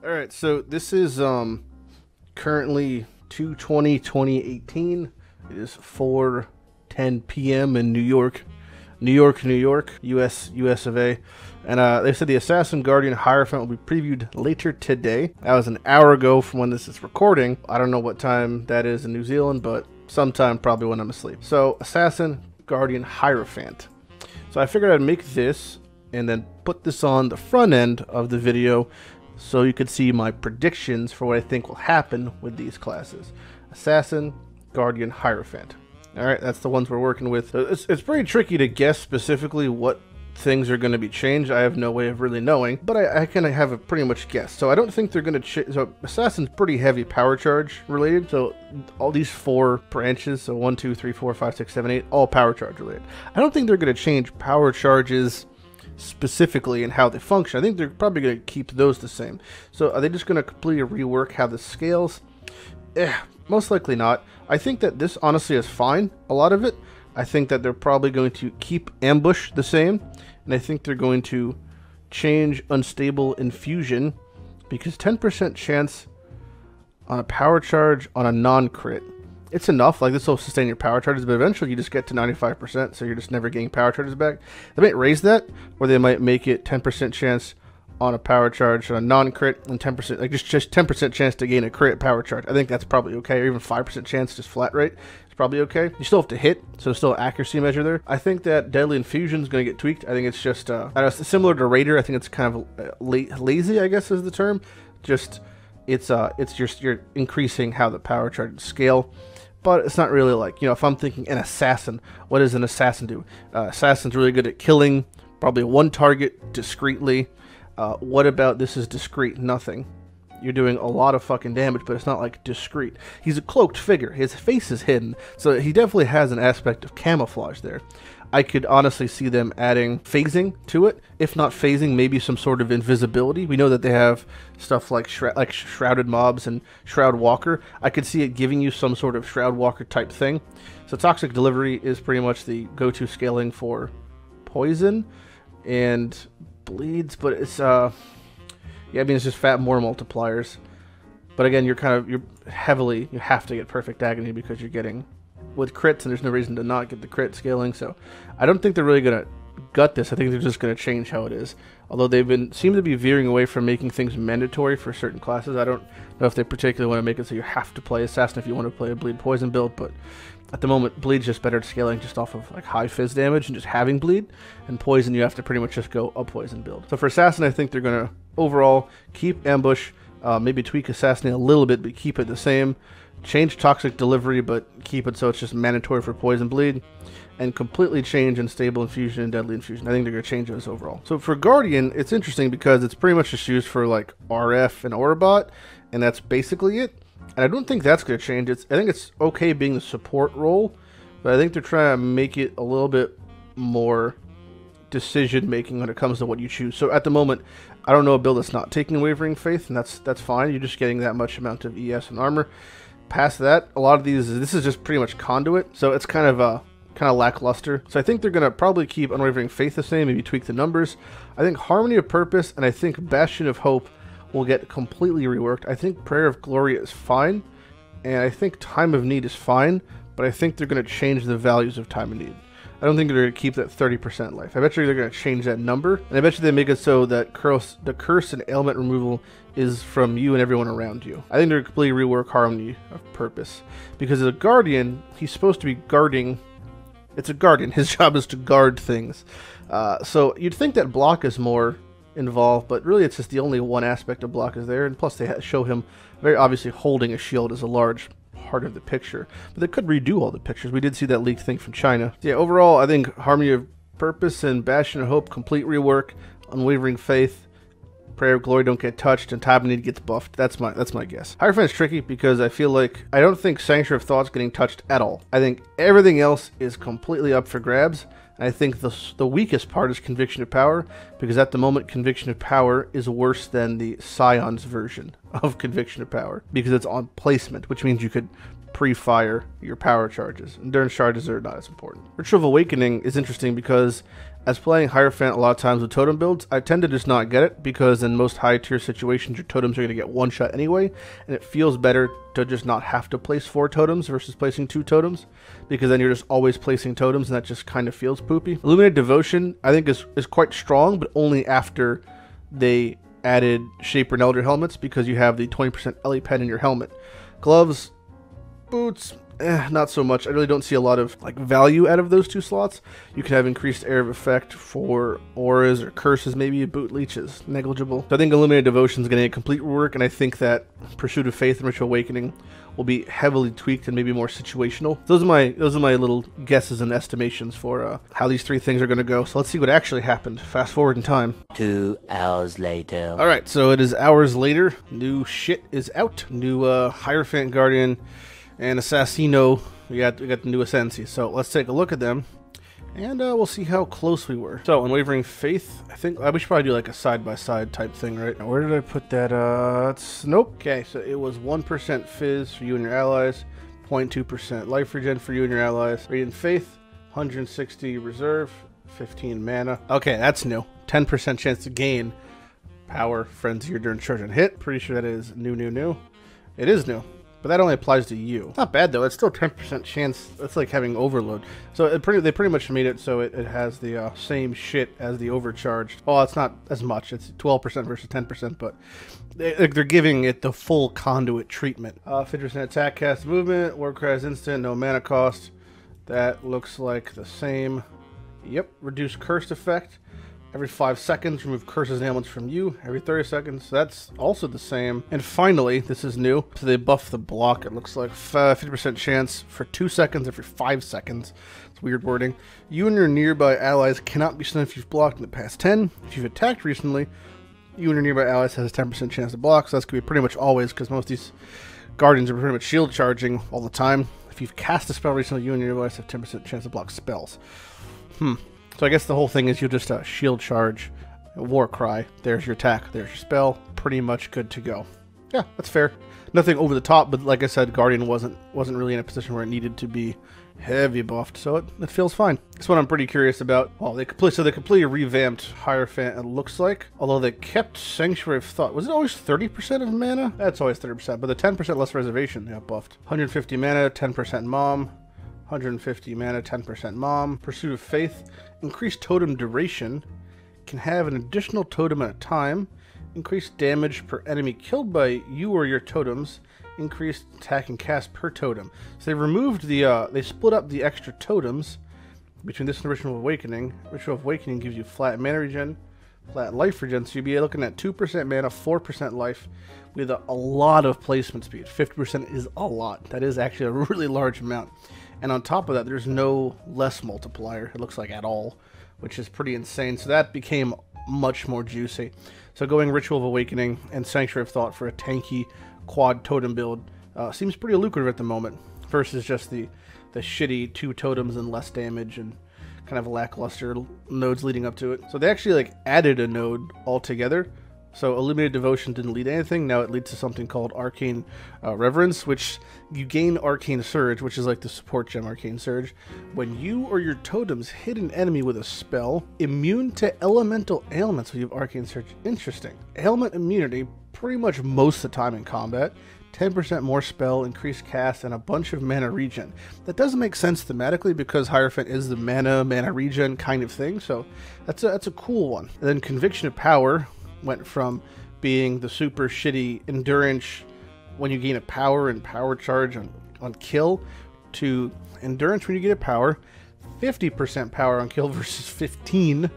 Alright, so this is currently 2/20/2018. It is 4:10 p.m. in New York, US of A. And they said the Assassin Guardian Hierophant will be previewed later today. That was an hour ago from when this is recording. I don't know what time that is in New Zealand, but sometime probably when I'm asleep. So, Assassin Guardian Hierophant. So I figured I'd make this and then put this on the front end of the video so you could see my predictions for what I think will happen with these classes. Assassin, Guardian, Hierophant. Alright, that's the ones we're working with. It's pretty tricky to guess specifically what things are going to be changed. I have no way of really knowing, but I kind of have a pretty much guess. So I don't think they're going to change. So Assassin's pretty heavy power charge related. So all these 4 branches, so 1, 2, 3, 4, 5, 6, 7, 8, all power charge related. I don't think they're going to change power charges specifically and how they function. I think they're probably going to keep those the same. So are they just going to completely rework how this scales? Most likely not. I think that this honestly is fine, a lot of it. I think that they're probably going to keep ambush the same, and I think they're going to change unstable infusion, because 10% chance on a power charge on a non-crit. It's enough, like this will sustain your power charges, but eventually you just get to 95%, so you're just never getting power charges back. They might raise that, or they might make it 10% chance on a power charge on a non-crit, and 10%, like just 10% chance to gain a crit power charge. I think that's probably okay, or even 5% chance just flat rate. It's probably okay. You still have to hit, so still accuracy measure there. I think that Deadly Infusion is going to get tweaked. I think it's just, I don't know, similar to Raider. I think it's kind of lazy, I guess is the term. Just, it's you're increasing how the power charges scale. But it's not really like, you know, if I'm thinking an assassin, what does an assassin do? Assassin's really good at killing, probably one target discreetly. What about this is discreet? Nothing. You're doing a lot of fucking damage, but it's not like discreet. He's a cloaked figure. His face is hidden, so he definitely has an aspect of camouflage there. I could honestly see them adding phasing to it. If not phasing, maybe some sort of invisibility. We know that they have stuff like Shrouded Mobs and Shroud Walker. I could see it giving you some sort of Shroud Walker type thing. So Toxic Delivery is pretty much the go-to scaling for poison and bleeds, but it's yeah, I mean, it's just more multipliers. But again, you have to get Perfect Agony because you're getting with crits, and there's no reason to not get the crit scaling. So I don't think they're really gonna gut this. I think they're just gonna change how it is. Although seem to be veering away from making things mandatory for certain classes. I don't know if they particularly want to make it so you have to play Assassin if you want to play a bleed poison build, but at the moment, bleed's just better at scaling just off of like high fizz damage and just having bleed, and poison you have to pretty much just go a poison build. So for Assassin, I think they're gonna overall keep ambush, maybe tweak Assassinate a little bit, but keep it the same. Change Toxic Delivery, but keep it so it's just mandatory for poison bleed, and completely change Unstable Infusion and Deadly Infusion. I think they're going to change those overall. So for Guardian, it's interesting because it's pretty much just used for like RF and Aurabot, and that's basically it. And I don't think that's going to change. I think it's okay being the support role, but I think they're trying to make it a little bit more decision making when it comes to what you choose. So at the moment, I don't know a build that's not taking Wavering Faith, and that's fine. You're just getting that much amount of ES and armor. Past that, a lot of this is just pretty much conduit, so it's kind of lackluster. So I think they're gonna probably keep Unwavering Faith the same, maybe tweak the numbers. I think Harmony of Purpose and I think Bastion of Hope will get completely reworked. I think Prayer of Glory is fine, and I think Time of Need is fine, but I think they're gonna change the values of Time of Need. I don't think they're going to keep that 30% life. I bet you they're going to change that number, and I bet you they make it so that the curse and ailment removal is from you and everyone around you. I think they're going to completely rework Harmony of Purpose, because as a Guardian, he's supposed to be guarding. It's a Guardian. His job is to guard things. So you'd think that block is more involved, but really it's just the only one aspect of block is there, and plus they show him very obviously holding a shield as a large part of the picture, but they could redo all the pictures. We did see that leaked thing from China. So yeah, overall, I think Harmony of Purpose and Bastion of Hope complete rework. Unwavering Faith, Prayer of Glory don't get touched, and Time of Need gets buffed. That's my guess. Hierophant is tricky because I feel like I don't think Sanctuary of Thought's getting touched at all. I think everything else is completely up for grabs. And I think the weakest part is Conviction of Power, because at the moment Conviction of Power is worse than the Scion's version of Conviction of Power, because it's on placement, which means you could pre-fire your power charges. Endurance charges are not as important. Ritual of Awakening is interesting because As playing Hierophant a lot of times with totem builds, I tend to just not get it, because in most high tier situations your totems are going to get one shot anyway, and it feels better to just not have to place 4 totems versus placing 2 totems, because then you're just always placing totems and that just kind of feels poopy. Illuminated Devotion I think is quite strong, but only after they added Shaper and Elder helmets, because you have the 20% Ellie pen in your helmet. Gloves, boots, not so much. I really don't see a lot of like value out of those 2 slots. You can have increased area of effect for auras or curses, maybe boot leeches, negligible. So I think Illuminated Devotion is going to get complete rework, and I think that Pursuit of Faith and Ritual Awakening will be heavily tweaked and maybe more situational. Those are my little guesses and estimations for how these 3 things are going to go. So let's see what actually happened. Fast forward in time. 2 hours later. All right, so it is hours later. New shit is out. New Hierophant Guardian and Assassino. We got the new Ascendancy. So let's take a look at them, and we'll see how close we were. So Unwavering Faith, I think we should probably do like a side-by-side type thing, right? Now, where did I put that? Nope. Okay, so it was 1% Fizz for you and your allies, 0.2% Life Regen for you and your allies. Radiant Faith, 160 Reserve, 15 mana. Okay, that's new. 10% chance to gain Power Frenzy during charge and hit. Pretty sure that is new. It is new. But that only applies to you. Not bad though. It's still 10% chance. That's like having overload. So they pretty much made it so it has the same shit as the overcharged. Oh, it's not as much. It's 12% versus 10%, but they're giving it the full conduit treatment. 50% attack, cast, movement, war cries instant, no mana cost. That looks like the same. Yep, reduce cursed effect. Every 5 seconds, remove curses and ailments from you. Every 30 seconds, that's also the same. And finally, this is new, so they buff the block. It looks like 50% chance for 2 seconds every 5 seconds. It's weird wording. You and your nearby allies cannot be stunned if you've blocked in the past 10. If you've attacked recently, you and your nearby allies has a 10% chance to block, so that's going to be pretty much always, because most of these guardians are pretty much shield charging all the time. If you've cast a spell recently, you and your allies have 10% chance to block spells. So I guess the whole thing is you'll just shield charge, war cry, there's your attack, there's your spell, pretty much good to go. Yeah, that's fair. Nothing over the top, but like I said, Guardian wasn't really in a position where it needed to be heavy buffed, so it feels fine. That's what I'm pretty curious about. Well, they completely revamped Hierophant, it looks like, although they kept Sanctuary of Thought. Was it always 30% of mana? That's always 30%, but the 10% less reservation got buffed. 150 mana, 10% Mom. 150 mana, 10% Mom. Pursuit of Faith, increased totem duration, can have an additional totem at a time, increased damage per enemy killed by you or your totems, increased attack and cast per totem. So they removed the, they split up the extra totems between this and Ritual of Awakening. Ritual of Awakening gives you flat mana regen, flat life regen, so you'll be looking at 2% mana, 4% life, with a lot of placement speed. 50% is a lot. That is actually a really large amount. And on top of that, there's no less multiplier, it looks like, at all, which is pretty insane. So that became much more juicy. So going Ritual of Awakening and Sanctuary of Thought for a tanky quad totem build seems pretty lucrative at the moment, versus just the shitty 2 totems and less damage and kind of lackluster nodes leading up to it. So they actually like added a node altogether. So Illuminated Devotion didn't lead to anything. Now it leads to something called Arcane Reverence, which you gain Arcane Surge, which is like the support gem Arcane Surge. When you or your totems hit an enemy with a spell, immune to elemental ailments, so you have Arcane Surge. Interesting. Ailment immunity pretty much most of the time in combat. 10% more spell, increased cast, and a bunch of mana regen. That doesn't make sense thematically because Hierophant is the mana regen kind of thing, so that's a cool one. And then Conviction of Power went from being the super shitty endurance when you gain a power and power charge on kill to endurance when you get a power, 50% power on kill versus 15.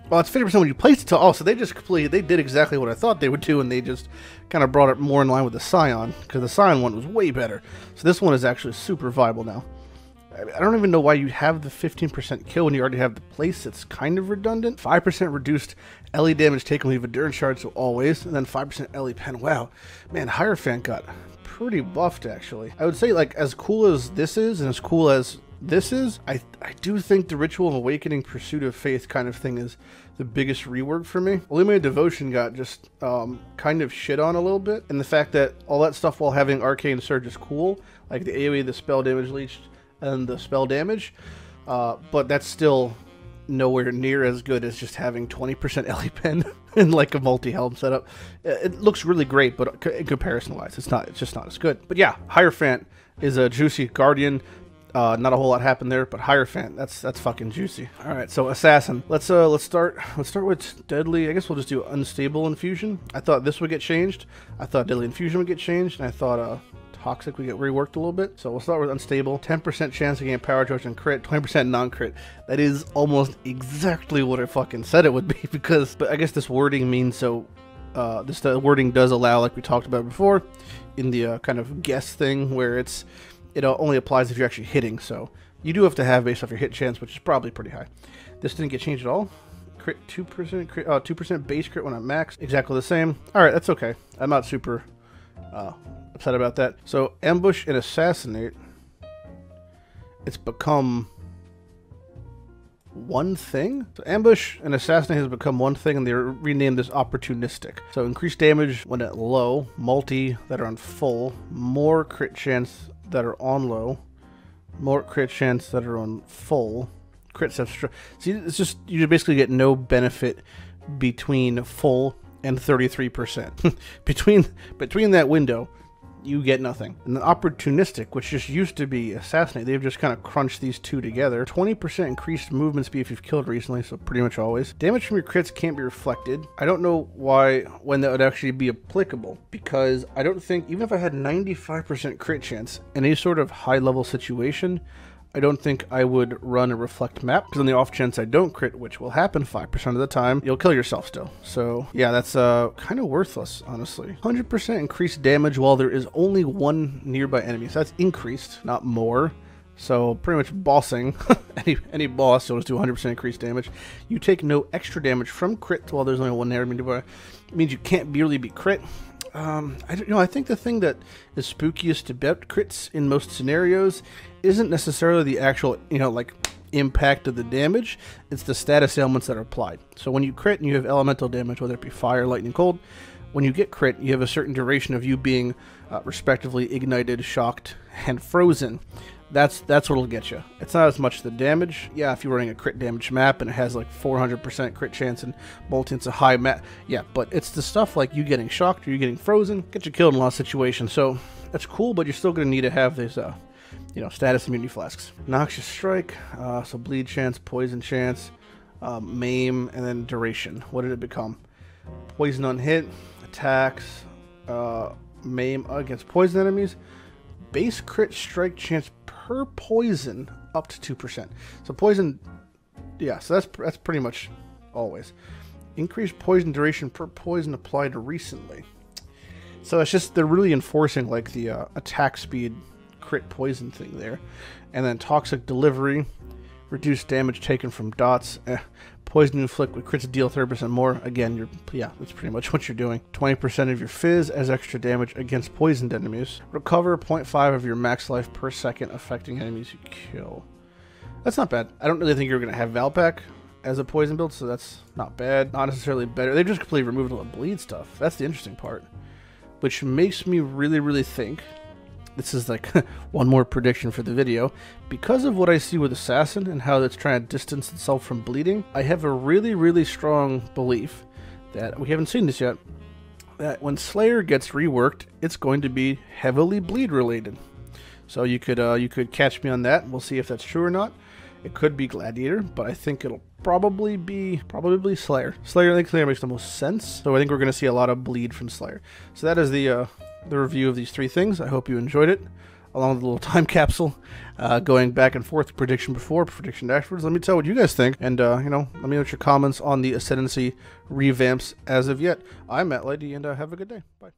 Well, it's 50% when you place it to all, so they did exactly what I thought they would do, and they just kind of brought it more in line with the Scion, because the Scion one was way better. So this one is actually super viable now. I don't even know why you have the 15% kill when you already have the place. It's kind of redundant. 5% reduced LE damage taken when you have Endurance Shard, so always, and then 5% LE pen. Wow, man, Hierophant got pretty buffed, actually. I would say, like, as cool as this is, and as cool as this is, I do think the Ritual of Awakening Pursuit of Faith kind of thing is the biggest rework for me. Illuminated Devotion got just kind of shit on a little bit, and the fact that all that stuff while having Arcane Surge is cool, like the AoE, the spell damage leached, and the spell damage, but that's still nowhere near as good as just having 20% Ellie pen in like a multi-helm setup. It looks really great, but in comparison-wise, it's just not as good. But yeah, Hierophant is a juicy Guardian. Not a whole lot happened there, but Hierophant, that's fucking juicy. All right, so Assassin. Let's start with Deadly. I guess we'll just do Unstable Infusion. I thought this would get changed. I thought Deadly Infusion would get changed, and I thought Toxic would get reworked a little bit. So we'll start with Unstable. 10% chance to gain power charge and crit, 20% non-crit. That is almost exactly what I fucking said it would be, because, but I guess this wording means so. The wording does allow, like we talked about before, in the kind of guess thing where it only applies if you're actually hitting, so you do have to have based off your hit chance, which is probably pretty high. This didn't get changed at all. Crit 2%, crit, 2% base crit when I'm max. Exactly the same. All right, that's okay. I'm not super upset about that. So Ambush and Assassinate, it's become one thing. So Ambush and Assassinate has become one thing, and they're renamed as Opportunistic. So increased damage when at low, multi that are on full, more crit chance that are on low, more crit chance that are on full. Crits have see, it's just you basically get no benefit between full and 33%. between that window, you get nothing. And then Opportunistic, which just used to be Assassinate, they've just kind of crunched these two together. 20% increased movement speed if you've killed recently, so pretty much always. Damage from your crits can't be reflected. I don't know when that would actually be applicable, because I don't think, even if I had 95% crit chance in any sort of high level situation, I don't think I would run a reflect map, because on the off chance I don't crit, which will happen 5% of the time, you'll kill yourself still. So yeah, that's kind of worthless, honestly. 100% increased damage while there is only one nearby enemy. So that's increased, not more. So pretty much bossing any boss, you'll just do 100% increased damage. You take no extra damage from crit while there's only one enemy nearby. It means you can't really be crit. I think the thing that is spookiest about crits in most scenarios isn't necessarily the actual, like impact of the damage. It's the status ailments that are applied. So when you crit and you have elemental damage, whether it be fire, lightning, cold, when you get crit, you have a certain duration of you being respectively ignited, shocked, and frozen. That's what'll get you. It's not as much the damage. Yeah, if you're running a crit damage map and it has like 400% crit chance and multi, a high map. Yeah, but it's the stuff like you getting shocked or you getting frozen, get you killed in a lot of situations. So that's cool, but you're still going to need to have these, status immunity flasks. Noxious Strike, so bleed chance, poison chance, maim, and then duration. What did it become? Poison on hit, attacks, maim against poison enemies, base crit strike chance per poison up to 2%. So poison, yeah, so that's pretty much always. Increased poison duration per poison applied recently. So it's just, they're really enforcing like the attack speed crit poison thing there. And then toxic delivery, reduced damage taken from dots. Poison inflict with crits deal 30% more. Again, that's pretty much what you're doing. 20% of your fizz as extra damage against poisoned enemies. Recover 0.5 of your max life per second affecting enemies you kill. That's not bad. I don't really think you're going to have Valpak as a poison build, so that's not bad. Not necessarily better. They've just completely removed all the bleed stuff. That's the interesting part. Which makes me really, really think, this is like one more prediction for the video, because of what I see with Assassin and how it's trying to distance itself from bleeding, I have a really, really strong belief that, we haven't seen this yet, that when Slayer gets reworked, it's going to be heavily bleed related. So you could catch me on that. We'll see if that's true or not. It could be Gladiator, but I think it'll probably be Slayer. I think Slayer makes the most sense. So I think we're going to see a lot of bleed from Slayer. So that is the review of these three things. I hope you enjoyed it, along with a little time capsule, going back and forth, prediction before, prediction afterwards. Let me tell what you guys think, and let me know what your comments on the Ascendancy revamps as of yet. I'm Lighty, and have a good day. Bye.